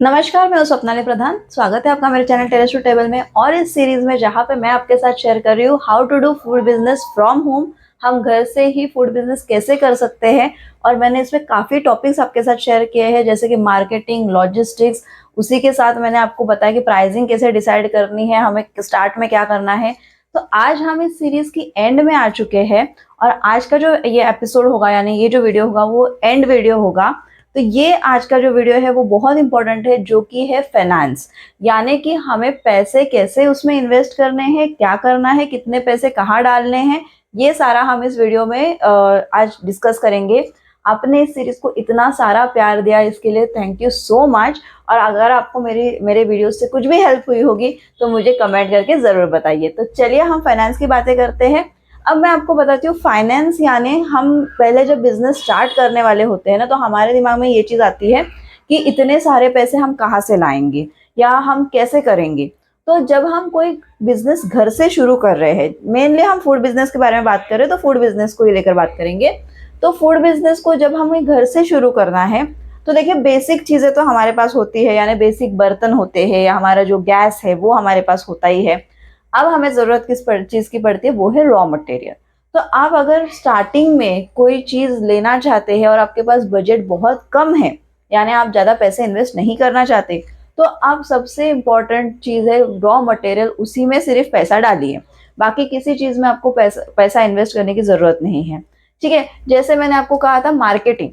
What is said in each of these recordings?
नमस्कार, मैं हूं स्वप्नाली प्रधान। स्वागत है आपका मेरे चैनल टेरेस टू टेबल में और इस सीरीज में जहां पे मैं आपके साथ शेयर कर रही हूँ how to do food business from home. हम घर से ही फूड बिजनेस कैसे कर सकते हैं। और मैंने इसमें काफ़ी टॉपिक्स आपके साथ शेयर किए हैं, जैसे कि मार्केटिंग, लॉजिस्टिक्स। उसी के साथ मैंने आपको बताया कि प्राइसिंग कैसे डिसाइड करनी है, हमें स्टार्ट में क्या करना है। तो आज हम इस सीरीज की एंड में आ चुके हैं और आज का जो ये एपिसोड होगा, यानी ये जो वीडियो होगा, वो एंड वीडियो होगा। तो ये आज का जो वीडियो है वो बहुत इंपॉर्टेंट है, जो कि है फाइनेंस। यानी कि हमें पैसे कैसे उसमें इन्वेस्ट करने हैं, क्या करना है, कितने पैसे कहाँ डालने हैं, ये सारा हम इस वीडियो में आज डिस्कस करेंगे। आपने इस सीरीज को इतना सारा प्यार दिया, इसके लिए थैंक यू सो मच। और अगर आपको मेरे वीडियो से कुछ भी हेल्प हुई होगी तो मुझे कमेंट करके ज़रूर बताइए। तो चलिए हम फाइनेंस की बातें करते हैं। अब मैं आपको बताती हूँ, फाइनेंस यानी हम पहले जब बिजनेस स्टार्ट करने वाले होते हैं ना, तो हमारे दिमाग में ये चीज़ आती है कि इतने सारे पैसे हम कहाँ से लाएंगे या हम कैसे करेंगे। तो जब हम कोई बिजनेस घर से शुरू कर रहे हैं, मेनली हम फूड बिजनेस के बारे में बात कर रहे हैं, तो फूड बिजनेस को ही लेकर बात करेंगे। तो फूड बिजनेस को जब हमें घर से शुरू करना है, तो देखिए बेसिक चीज़ें तो हमारे पास होती है, यानी बेसिक बर्तन होते हैं, या हमारा जो गैस है वो हमारे पास होता ही है। अब हमें ज़रूरत किस चीज़ की पड़ती है, वो है रॉ मटेरियल। तो आप अगर स्टार्टिंग में कोई चीज़ लेना चाहते हैं और आपके पास बजट बहुत कम है, यानी आप ज़्यादा पैसे इन्वेस्ट नहीं करना चाहते, तो आप सबसे इम्पॉर्टेंट चीज़ है रॉ मटेरियल, उसी में सिर्फ पैसा डालिए। बाकी किसी चीज़ में आपको पैसा इन्वेस्ट करने की ज़रूरत नहीं है। ठीक है, जैसे मैंने आपको कहा था मार्केटिंग।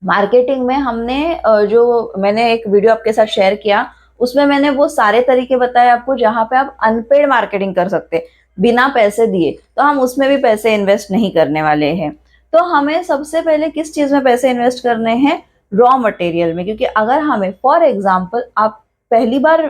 मार्केटिंग में हमने जो मैंने एक वीडियो आपके साथ शेयर किया, उसमें मैंने वो सारे तरीके बताए आपको जहाँ पे आप अनपेड मार्केटिंग कर सकते हैं बिना पैसे दिए। तो हम उसमें भी पैसे इन्वेस्ट नहीं करने वाले हैं। तो हमें सबसे पहले किस चीज़ में पैसे इन्वेस्ट करने हैं, रॉ मटेरियल में। क्योंकि अगर हमें फॉर एग्जाम्पल आप पहली बार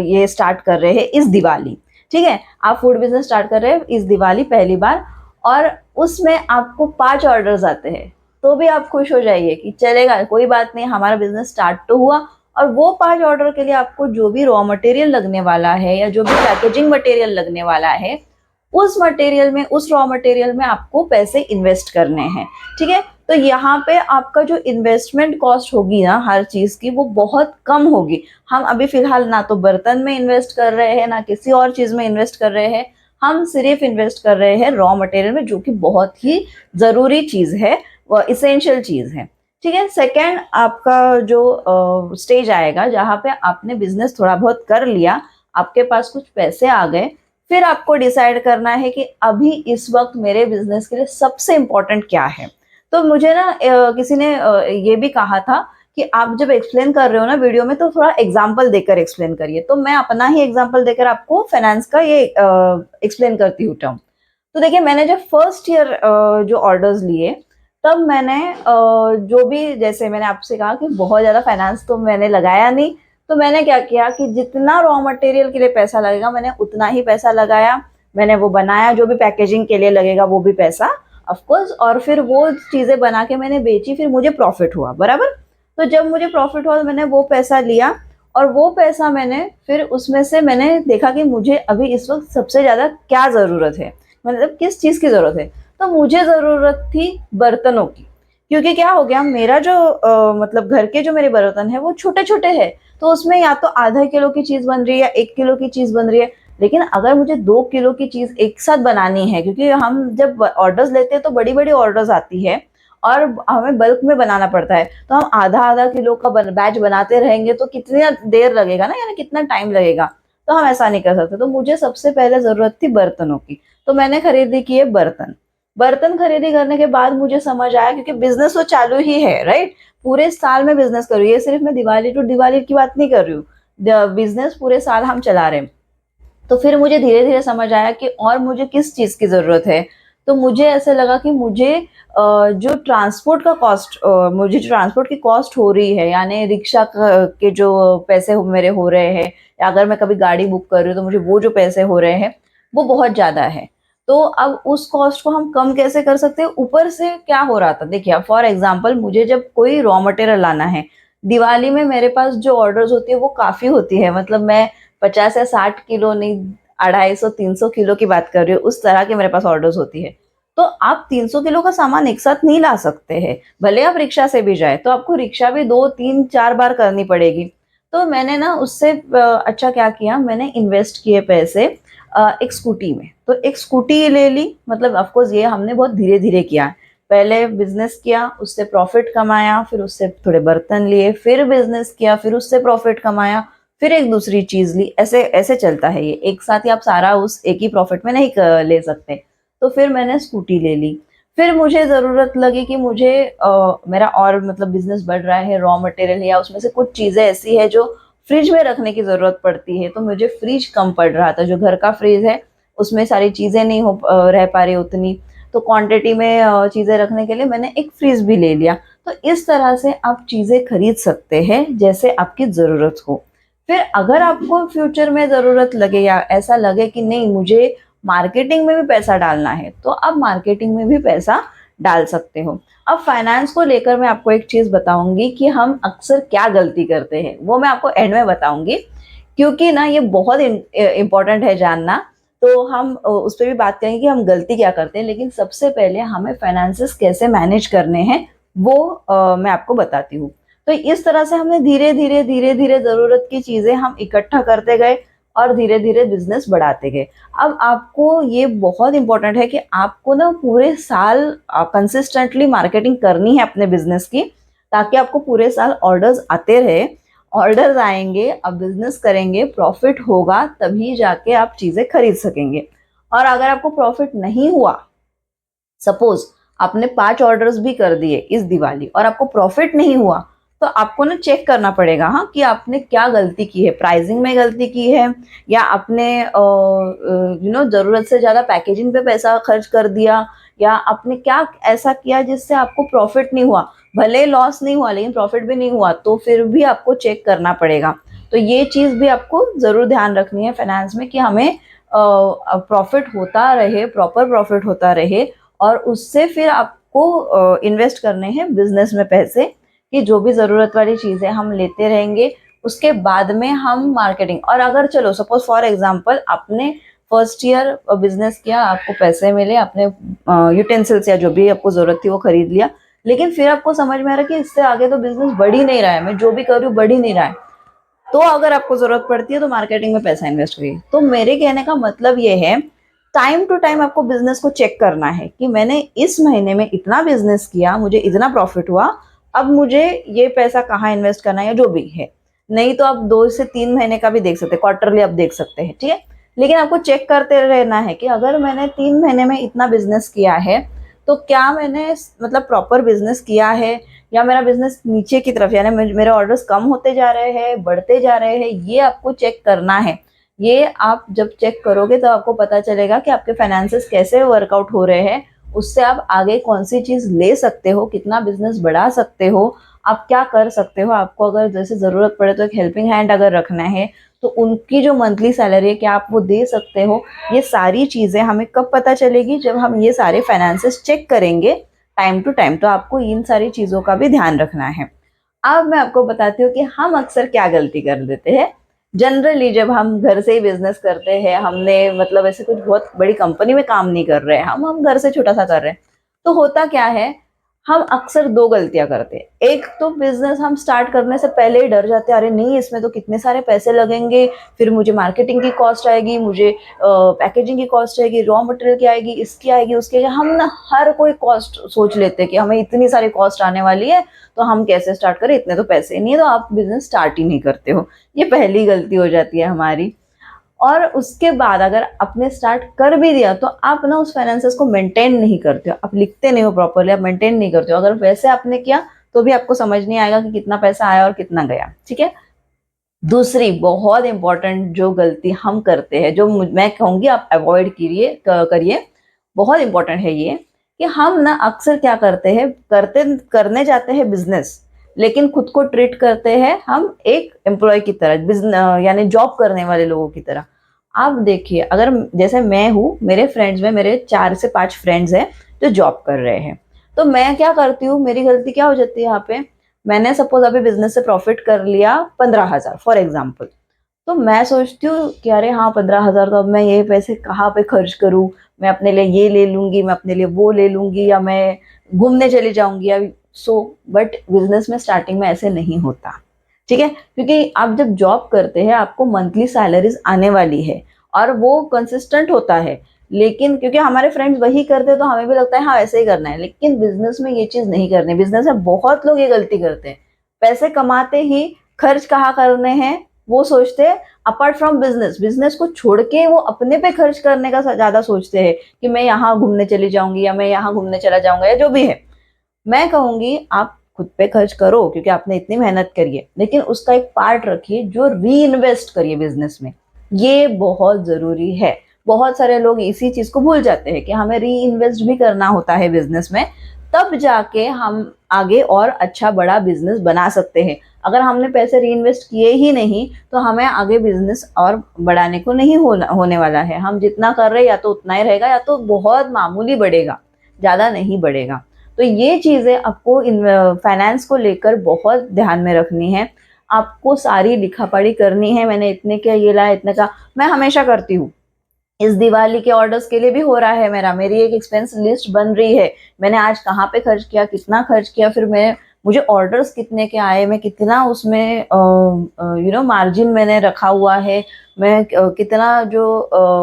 ये स्टार्ट कर रहे हैं इस दिवाली, ठीक है, आप फूड बिजनेस स्टार्ट कर रहे हैं इस दिवाली पहली बार, और उसमें आपको 5 ऑर्डर्स आते हैं, तो भी आप खुश हो जाइए कि चलेगा, कोई बात नहीं, हमारा बिजनेस स्टार्ट तो हुआ। और वो 5 ऑर्डर के लिए आपको जो भी रॉ मटेरियल लगने वाला है या जो भी पैकेजिंग मटेरियल लगने वाला है, उस रॉ मटेरियल में आपको पैसे इन्वेस्ट करने हैं। ठीक है, तो यहाँ पे आपका जो इन्वेस्टमेंट कॉस्ट होगी ना हर चीज़ की, वो बहुत कम होगी। हम अभी फिलहाल ना तो बर्तन में इन्वेस्ट कर रहे हैं, ना किसी और चीज़ में इन्वेस्ट कर रहे हैं। हम सिर्फ इन्वेस्ट कर रहे हैं रॉ मटेरियल में, जो कि बहुत ही ज़रूरी चीज़ है, वो इसेंशियल चीज़ है। ठीक है, सेकेंड आपका जो स्टेज आएगा जहाँ पे आपने बिजनेस थोड़ा बहुत कर लिया, आपके पास कुछ पैसे आ गए, फिर आपको डिसाइड करना है कि अभी इस वक्त मेरे बिजनेस के लिए सबसे इम्पोर्टेंट क्या है। तो मुझे ना किसी ने ये भी कहा था कि आप जब एक्सप्लेन कर रहे हो ना वीडियो में, तो थोड़ा एग्जाम्पल देकर एक्सप्लेन करिए। तो मैं अपना ही एग्जाम्पल देकर आपको फाइनेंस का ये एक्सप्लेन करती हूँ टर्म। तो देखिए, मैंने जब फर्स्ट ईयर जो ऑर्डर्स लिए, तब मैंने जो भी, जैसे मैंने आपसे कहा कि बहुत ज़्यादा फाइनेंस तो मैंने लगाया नहीं। तो मैंने क्या किया कि जितना रॉ मटेरियल के लिए पैसा लगेगा मैंने उतना ही पैसा लगाया। मैंने वो बनाया, जो भी पैकेजिंग के लिए लगेगा वो भी पैसा ऑफ कोर्स, और फिर वो चीज़ें बना के मैंने बेची, फिर मुझे प्रॉफिट हुआ बराबर। तो जब मुझे प्रॉफिट हुआ तो मैंने वो पैसा लिया, और वो पैसा मैंने फिर उसमें से मैंने देखा कि मुझे अभी इस वक्त सबसे ज़्यादा क्या ज़रूरत है, मतलब किस चीज़ की ज़रूरत है। तो मुझे ज़रूरत थी बर्तनों की। क्योंकि क्या हो गया, मेरा जो मतलब घर के जो मेरे बर्तन है वो छोटे छोटे हैं। तो उसमें या तो आधा किलो की चीज़ बन रही है या 1 किलो की चीज़ बन रही है। लेकिन अगर मुझे 2 किलो की चीज़ एक साथ बनानी है, क्योंकि हम जब ऑर्डर्स लेते हैं तो बड़ी बड़ी ऑर्डर्स आती है और हमें बल्क में बनाना पड़ता है, तो हम आधा आधा किलो का बैच बनाते रहेंगे तो कितनी देर लगेगा ना, यानी कितना टाइम लगेगा। तो हम ऐसा नहीं कर सकते। तो मुझे सबसे पहले ज़रूरत थी बर्तनों की, तो मैंने खरीदी किए बर्तन। बर्तन खरीदी करने के बाद मुझे समझ आया, क्योंकि बिजनेस तो चालू ही है, राइट। पूरे साल में बिजनेस कर रही हूँ, ये सिर्फ मैं दिवाली टू दिवाली की बात नहीं कर रही हूँ, बिजनेस पूरे साल हम चला रहे हैं। तो फिर मुझे धीरे धीरे समझ आया कि और मुझे किस चीज़ की ज़रूरत है। तो मुझे ऐसे लगा कि मुझे जो ट्रांसपोर्ट का कॉस्ट, मुझे जो ट्रांसपोर्ट की कॉस्ट हो रही है, यानी रिक्शा के जो पैसे मेरे हो रहे हैं, या अगर मैं कभी गाड़ी बुक कर रही हूँ तो मुझे वो जो पैसे हो रहे हैं वो बहुत ज़्यादा है। तो अब उस कॉस्ट को हम कम कैसे कर सकते हैं। ऊपर से क्या हो रहा था, देखिए फॉर एग्जाम्पल, मुझे जब कोई रॉ मटेरियल लाना है, दिवाली में मेरे पास जो ऑर्डर्स होती है वो काफ़ी होती है, मतलब मैं 50 या 60 किलो नहीं, 250-300 किलो की बात कर रही हूँ, उस तरह की मेरे पास ऑर्डर्स होती है। तो आप 300 किलो का सामान एक साथ नहीं ला सकते हैं, भले आप रिक्शा से भी जाए तो आपको रिक्शा भी 2-3-4 बार करनी पड़ेगी। तो मैंने ना उससे अच्छा क्या किया, मैंने इन्वेस्ट किए पैसे एक स्कूटी में। तो एक स्कूटी ले ली, मतलब ऑफ कोर्स ये हमने बहुत धीरे धीरे किया। पहले बिजनेस किया, उससे प्रॉफिट कमाया, फिर उससे थोड़े बर्तन लिए, फिर बिजनेस किया, फिर उससे प्रॉफिट कमाया, फिर एक दूसरी चीज ली। ऐसे ऐसे चलता है ये, एक साथ ही आप सारा उस एक ही प्रॉफिट में नहीं ले सकते। तो फिर मैंने स्कूटी ले ली। फिर मुझे ज़रूरत लगी कि मुझे मेरा और मतलब बिजनेस बढ़ रहा है, रॉ मटेरियल या उसमें से कुछ चीज़ें ऐसी है जो फ्रिज में रखने की ज़रूरत पड़ती है। तो मुझे फ्रिज कम पड़ रहा था, जो घर का फ्रिज है उसमें सारी चीज़ें नहीं रह पा रही उतनी। तो क्वांटिटी में चीज़ें रखने के लिए मैंने एक फ्रिज भी ले लिया। तो इस तरह से आप चीज़ें खरीद सकते हैं जैसे आपकी ज़रूरत हो। फिर अगर आपको फ्यूचर में ज़रूरत लगे या ऐसा लगे कि नहीं मुझे मार्केटिंग में भी पैसा डालना है, तो आप मार्केटिंग में भी पैसा डाल सकते हो। अब फाइनेंस को लेकर मैं आपको एक चीज़ बताऊंगी कि हम अक्सर क्या गलती करते हैं, वो मैं आपको एंड में बताऊंगी, क्योंकि ना ये बहुत इम्पोर्टेंट है जानना। तो हम उस पर भी बात करेंगे कि हम गलती क्या करते हैं, लेकिन सबसे पहले हमें फाइनेंसेस कैसे मैनेज करने हैं वो मैं आपको बताती हूँ। तो इस तरह से हमने धीरे धीरे ज़रूरत की चीज़ें हम इकट्ठा करते गए और धीरे धीरे बिजनेस बढ़ाते गए। अब आपको ये बहुत इंपॉर्टेंट है कि आपको ना पूरे साल कंसिस्टेंटली मार्केटिंग करनी है अपने बिजनेस की, ताकि आपको पूरे साल ऑर्डर्स आते रहे। ऑर्डर्स आएंगे, आप बिजनेस करेंगे, प्रॉफिट होगा, तभी जाके आप चीज़ें खरीद सकेंगे। और अगर आपको प्रॉफिट नहीं हुआ, सपोज आपने 5 ऑर्डर्स भी कर दिए इस दिवाली और आपको प्रॉफिट नहीं हुआ, तो आपको ना चेक करना पड़ेगा हाँ कि आपने क्या गलती की है, प्राइसिंग में गलती की है, या आपने ज़रूरत से ज़्यादा पैकेजिंग पे पैसा खर्च कर दिया, या आपने क्या ऐसा किया जिससे आपको प्रॉफिट नहीं हुआ। भले लॉस नहीं हुआ लेकिन प्रॉफिट भी नहीं हुआ, तो फिर भी आपको चेक करना पड़ेगा। तो ये चीज़ भी आपको ज़रूर ध्यान रखनी है फाइनेंस में कि हमें प्रॉफिट होता रहे, प्रॉपर प्रॉफिट होता रहे, और उससे फिर आपको इन्वेस्ट करने हैं बिजनेस में पैसे, कि जो भी ज़रूरत वाली चीज़ें हम लेते रहेंगे, उसके बाद में हम मार्केटिंग। और अगर चलो सपोज फॉर एग्जांपल आपने फर्स्ट ईयर बिजनेस किया, आपको पैसे मिले, आपने यूटेंसिल्स या जो भी आपको ज़रूरत थी वो खरीद लिया, लेकिन फिर आपको समझ में आ रहा कि इससे आगे तो बिजनेस बढ़ ही नहीं रहा है, मैं जो भी कर रही हूँ बढ़ ही नहीं रहा है, तो अगर आपको ज़रूरत पड़ती है तो मार्केटिंग में पैसा इन्वेस्ट करिए। तो मेरे कहने का मतलब ये है, टाइम टू टाइम आपको बिजनेस को चेक करना है कि मैंने इस महीने में इतना बिजनेस किया, मुझे इतना प्रॉफिट हुआ, अब मुझे ये पैसा कहाँ इन्वेस्ट करना है या जो भी है। नहीं तो आप 2 से 3 महीने का भी देख सकते हैं, क्वार्टरली आप देख सकते हैं, ठीक है। लेकिन आपको चेक करते रहना है कि अगर मैंने 3 महीने में इतना बिजनेस किया है, तो क्या मैंने मतलब प्रॉपर बिजनेस किया है, या मेरा बिजनेस नीचे की तरफ, यानी मेरे ऑर्डर्स कम होते जा रहे हैं, बढ़ते जा रहे हैं, ये आपको चेक करना है। ये आप जब चेक करोगे तो आपको पता चलेगा कि आपके फाइनेंसेस कैसे वर्कआउट हो रहे हैं, उससे आप आगे कौन सी चीज़ ले सकते हो, कितना बिजनेस बढ़ा सकते हो, आप क्या कर सकते हो। आपको अगर जैसे ज़रूरत पड़े तो एक हेल्पिंग हैंड अगर रखना है, तो उनकी जो मंथली सैलरी है क्या आप वो दे सकते हो। ये सारी चीज़ें हमें कब पता चलेगी, जब हम ये सारे फाइनेंसेस चेक करेंगे टाइम टू टाइम। तो आपको इन सारी चीज़ों का भी ध्यान रखना है। अब मैं आपको बताती हूँ कि हम अक्सर क्या गलती कर देते हैं। जनरली जब हम घर से ही बिजनेस करते हैं, हमने मतलब ऐसे कुछ बहुत बड़ी कंपनी में काम नहीं कर रहे हैं, हम घर से छोटा सा कर रहे हैं, तो होता क्या है, हम अक्सर 2 गलतियां करते हैं। एक तो बिजनेस हम स्टार्ट करने से पहले ही डर जाते हैं, अरे नहीं इसमें तो कितने सारे पैसे लगेंगे, फिर मुझे मार्केटिंग की कॉस्ट आएगी, मुझे पैकेजिंग की कॉस्ट आएगी, रॉ मटेरियल की आएगी, इसकी आएगी, उसकी आएगी। हम ना हर कोई कॉस्ट सोच लेते हैं कि हमें इतनी सारी कॉस्ट आने वाली है, तो हम कैसे स्टार्ट करें, इतने तो पैसे नहीं है, तो आप बिजनेस स्टार्ट ही नहीं करते हो। ये पहली गलती हो जाती है हमारी। और उसके बाद अगर आपने स्टार्ट कर भी दिया, तो आप ना उस फाइनेंसेस को मेंटेन नहीं करते हो, आप लिखते नहीं हो प्रॉपरली, आप मेंटेन नहीं करते हो। अगर वैसे आपने किया तो भी आपको समझ नहीं आएगा कि कितना पैसा आया और कितना गया, ठीक है। दूसरी बहुत इंपॉर्टेंट जो गलती हम करते हैं, जो मैं कहूँगी आप अवॉइड करिए, बहुत इंपॉर्टेंट है ये, कि हम ना अक्सर क्या करते हैं, करने जाते हैं बिजनेस, लेकिन खुद को ट्रीट करते हैं हम एक एम्प्लॉय की तरह, बिजनेस यानी जॉब करने वाले लोगों की तरह। आप देखिए, अगर जैसे मैं हूँ, मेरे फ्रेंड्स में मेरे 4 से 5 फ्रेंड्स हैं जो जॉब कर रहे हैं, तो मैं क्या करती हूँ, मेरी गलती क्या हो जाती है यहाँ पे, मैंने सपोज अभी बिजनेस से प्रॉफिट कर लिया 15,000 फॉर एग्जाम्पल, तो मैं सोचती हूँ कि अरे हाँ 15,000, तो अब मैं ये पैसे कहाँ पे खर्च करूँ, मैं अपने लिए ये ले लूंगी, मैं अपने लिए वो ले लूंगी, या मैं घूमने चली जाऊंगी, या सो। बट बिजनेस में स्टार्टिंग में ऐसे नहीं होता, ठीक है, क्योंकि आप जब जॉब करते हैं आपको मंथली सैलरीज आने वाली है और वो कंसिस्टेंट होता है, लेकिन क्योंकि हमारे फ्रेंड्स वही करते हैं तो हमें भी लगता है हाँ ऐसे ही करना है, लेकिन बिजनेस में ये चीज नहीं करनी। बिजनेस में बहुत लोग ये गलती करते हैं, पैसे कमाते ही खर्च कहाँ करने हैं वो सोचते हैं, अपार्ट फ्रॉम बिजनेस, बिजनेस को छोड़ के वो अपने पे खर्च करने का ज्यादा सोचते हैं कि मैं यहाँ घूमने चली जाऊंगी या मैं यहाँ घूमने चला जाऊंगा या जो भी है। मैं कहूंगी आप खुद पे खर्च करो क्योंकि आपने इतनी मेहनत करी है, लेकिन उसका एक पार्ट रखिए जो री इन्वेस्ट करिए बिजनेस में। ये बहुत जरूरी है। बहुत सारे लोग इसी चीज को भूल जाते हैं कि हमें री इन्वेस्ट भी करना होता है बिजनेस में, तब जाके हम आगे और अच्छा बड़ा बिजनेस बना सकते हैं। अगर हमने पैसे री इन्वेस्ट किए ही नहीं तो हमें आगे बिजनेस और बढ़ाने को नहीं होने वाला है। हम जितना कर रहे हैं या तो उतना ही रहेगा या तो बहुत मामूली बढ़ेगा, ज्यादा नहीं बढ़ेगा। तो ये चीजें आपको इन फाइनेंस को लेकर बहुत ध्यान में रखनी है। आपको सारी लिखा पढ़ी करनी है, मैंने इतने का ये लाया इतने का, मैं हमेशा करती हूँ। इस दिवाली के ऑर्डर्स के लिए भी हो रहा है मेरी एक एक्सपेंस लिस्ट बन रही है। मैंने आज कहाँ पे खर्च किया, कितना खर्च किया, फिर मैं मुझे ऑर्डर्स कितने के आए, मैं कितना उसमें मार्जिन मैंने रखा हुआ है, मैं कितना जो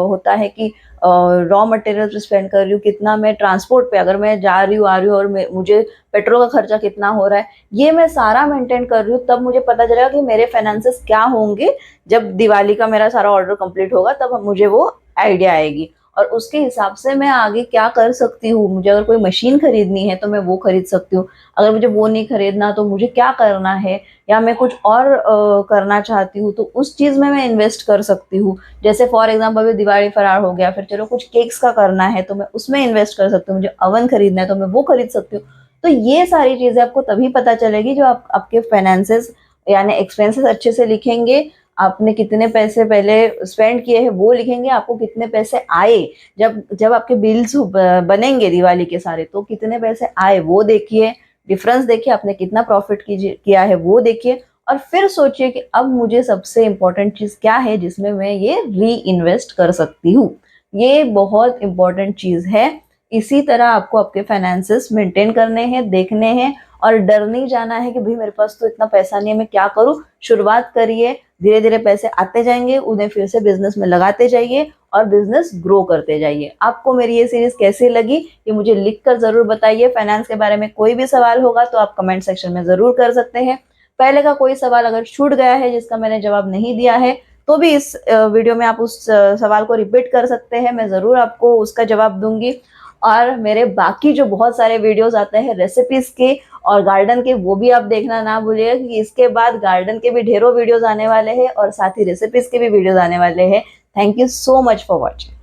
होता है कि रॉ मटेरियल पे स्पेंड कर रही हूँ, कितना मैं ट्रांसपोर्ट पे अगर मैं जा रही हूँ आ रही हूँ और मुझे पेट्रोल का खर्चा कितना हो रहा है, ये मैं सारा मेंटेन कर रही हूँ। तब मुझे पता चलेगा कि मेरे फाइनेंसेस क्या होंगे। जब दिवाली का मेरा सारा ऑर्डर कंप्लीट होगा तब मुझे वो आइडिया आएगी और उसके हिसाब से मैं आगे क्या कर सकती हूँ। मुझे अगर कोई मशीन खरीदनी है तो मैं वो खरीद सकती हूँ, अगर मुझे वो नहीं खरीदना तो मुझे क्या करना है, या मैं कुछ और करना चाहती हूँ तो उस चीज़ में मैं इन्वेस्ट कर सकती हूँ। जैसे फॉर एग्जाम्पल अभी दिवाली फरार हो गया, फिर चलो कुछ केक्स का करना है तो मैं उसमें इन्वेस्ट कर सकती हूँ, मुझे अवन खरीदना है तो मैं वो खरीद सकती हूँ। तो ये सारी चीज़ें आपको तभी पता चलेगी जो आपके फाइनेंसेस यानी एक्सपेंसेस अच्छे से लिखेंगे, आपने कितने पैसे पहले स्पेंड किए हैं वो लिखेंगे, आपको कितने पैसे आए, जब जब आपके बिल्स बनेंगे दिवाली के सारे तो कितने पैसे आए वो देखिए, डिफरेंस देखिए, आपने कितना प्रॉफिट किया है वो देखिए, और फिर सोचिए कि अब मुझे सबसे इंपॉर्टेंट चीज क्या है जिसमें मैं ये री इन्वेस्ट कर सकती हूँ। ये बहुत इंपॉर्टेंट चीज है। इसी तरह आपको आपके फाइनेंसेस मेंटेन करने हैं, देखने हैं, और डर नहीं जाना है कि भाई मेरे पास तो इतना पैसा नहीं है मैं क्या करूं। शुरुआत करिए, धीरे धीरे पैसे आते जाएंगे, उन्हें फिर से बिजनेस में लगाते जाइए और बिजनेस ग्रो करते जाइए। आपको मेरी ये सीरीज कैसी लगी ये मुझे लिखकर जरूर बताइए। फाइनेंस के बारे में कोई भी सवाल होगा तो आप कमेंट सेक्शन में जरूर कर सकते हैं। पहले का कोई सवाल अगर छूट गया है जिसका मैंने जवाब नहीं दिया है तो भी इस वीडियो में आप उस सवाल को रिपीट कर सकते हैं, मैं जरूर आपको उसका जवाब दूंगी। और मेरे बाकी जो बहुत सारे वीडियोस आते हैं रेसिपीज के और गार्डन के, वो भी आप देखना ना भूलिएगा क्योंकि इसके बाद गार्डन के भी ढेरों वीडियोस आने वाले हैं और साथ ही रेसिपीज के भी वीडियोस आने वाले हैं। Thank you so much for watching.